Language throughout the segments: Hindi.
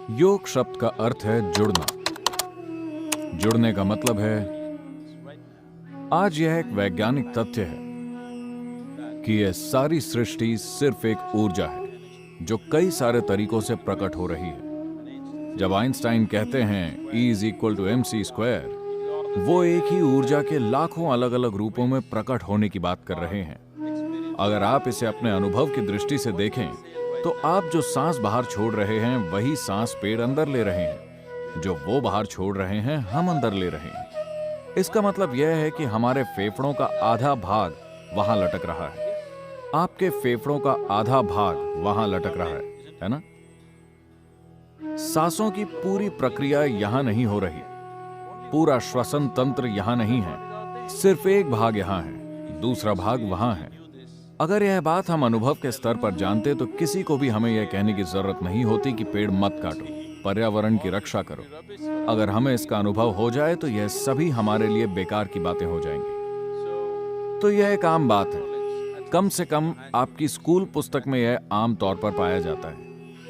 योग शब्द का अर्थ है जुड़ना। जुड़ने का मतलब है, आज यह एक वैज्ञानिक तथ्य है कि यह सारी सृष्टि सिर्फ एक ऊर्जा है जो कई सारे तरीकों से प्रकट हो रही है। जब आइंस्टाइन कहते हैं E = mc², वो एक ही ऊर्जा के लाखों अलग अलग रूपों में प्रकट होने की बात कर रहे हैं। अगर आप इसे अपने अनुभव की दृष्टि से देखें तो आप जो सांस बाहर छोड़ रहे हैं वही सांस पेड़ अंदर ले रहे हैं, जो वो बाहर छोड़ रहे हैं हम अंदर ले रहे हैं। इसका मतलब यह है कि हमारे फेफड़ों का आधा भाग वहां लटक रहा है, आपके फेफड़ों का आधा भाग वहां लटक रहा है ना? सांसों की पूरी प्रक्रिया यहां नहीं हो रही, पूरा श्वसन तंत्र यहां नहीं है, सिर्फ एक भाग यहां है, दूसरा भाग वहां है। अगर यह बात हम अनुभव के स्तर पर जानते तो किसी को भी हमें यह कहने की जरूरत नहीं होती कि पेड़ मत काटो, पर्यावरण की रक्षा करो। अगर हमें इसका अनुभव हो जाए तो यह सभी हमारे लिए बेकार की बातें हो जाएंगी। तो यह एक आम बात है, कम से कम आपकी स्कूल पुस्तक में यह आम तौर पर पाया जाता है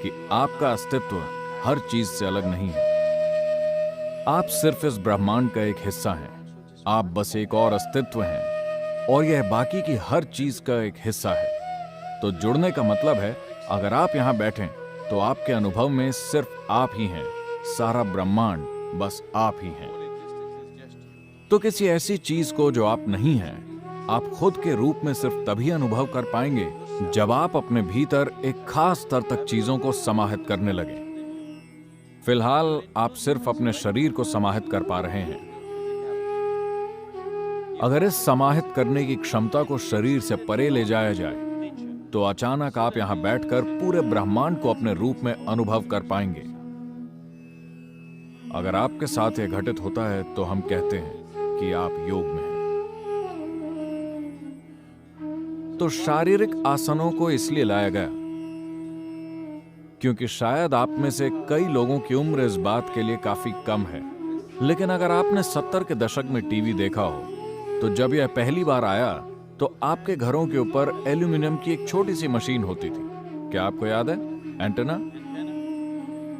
कि आपका अस्तित्व हर चीज से अलग नहीं है। आप सिर्फ इस ब्रह्मांड का एक हिस्सा हैं, आप बस एक और अस्तित्व हैं और यह बाकी की हर चीज का एक हिस्सा है। तो जुड़ने का मतलब है, अगर आप यहां बैठें तो आपके अनुभव में सिर्फ आप ही हैं, सारा ब्रह्मांड बस आप ही हैं। तो किसी ऐसी चीज को जो आप नहीं हैं, आप खुद के रूप में सिर्फ तभी अनुभव कर पाएंगे जब आप अपने भीतर एक खास स्तर तक चीजों को समाहित करने लगे। फिलहाल आप सिर्फ अपने शरीर को समाहित कर पा रहे हैं। अगर इस समाहित करने की क्षमता को शरीर से परे ले जाया जाए तो अचानक आप यहां बैठकर पूरे ब्रह्मांड को अपने रूप में अनुभव कर पाएंगे। अगर आपके साथ यह घटित होता है तो हम कहते हैं कि आप योग में हैं। तो शारीरिक आसनों को इसलिए लाया गया क्योंकि शायद आप में से कई लोगों की उम्र इस बात के लिए काफी कम है, लेकिन अगर आपने 70 के दशक में टीवी देखा हो तो जब यह पहली बार आया तो आपके घरों के ऊपर एल्यूमिनियम की एक छोटी सी मशीन होती थी। क्या आपको याद है? एंटेना।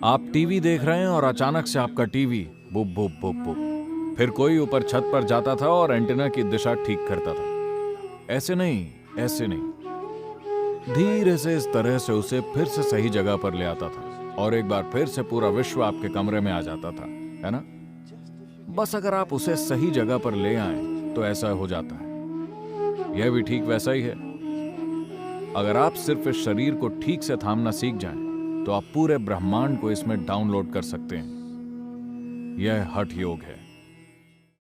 आप टीवी देख रहे हैं और अचानक से आपका टीवी बुप बुप बुप बुप, फिर कोई ऊपर छत पर जाता था और एंटेना की दिशा ठीक करता था। ऐसे नहीं, ऐसे नहीं, धीरे से इस तरह से उसे फिर से सही जगह पर ले आता था और एक बार फिर से पूरा विश्व आपके कमरे में आ जाता था, है ना? बस अगर आप उसे सही जगह पर ले आए तो ऐसा हो जाता है। यह भी ठीक वैसा ही है। अगर आप सिर्फ इस शरीर को ठीक से थामना सीख जाएं, तो आप पूरे ब्रह्मांड को इसमें डाउनलोड कर सकते हैं। यह हठ योग है।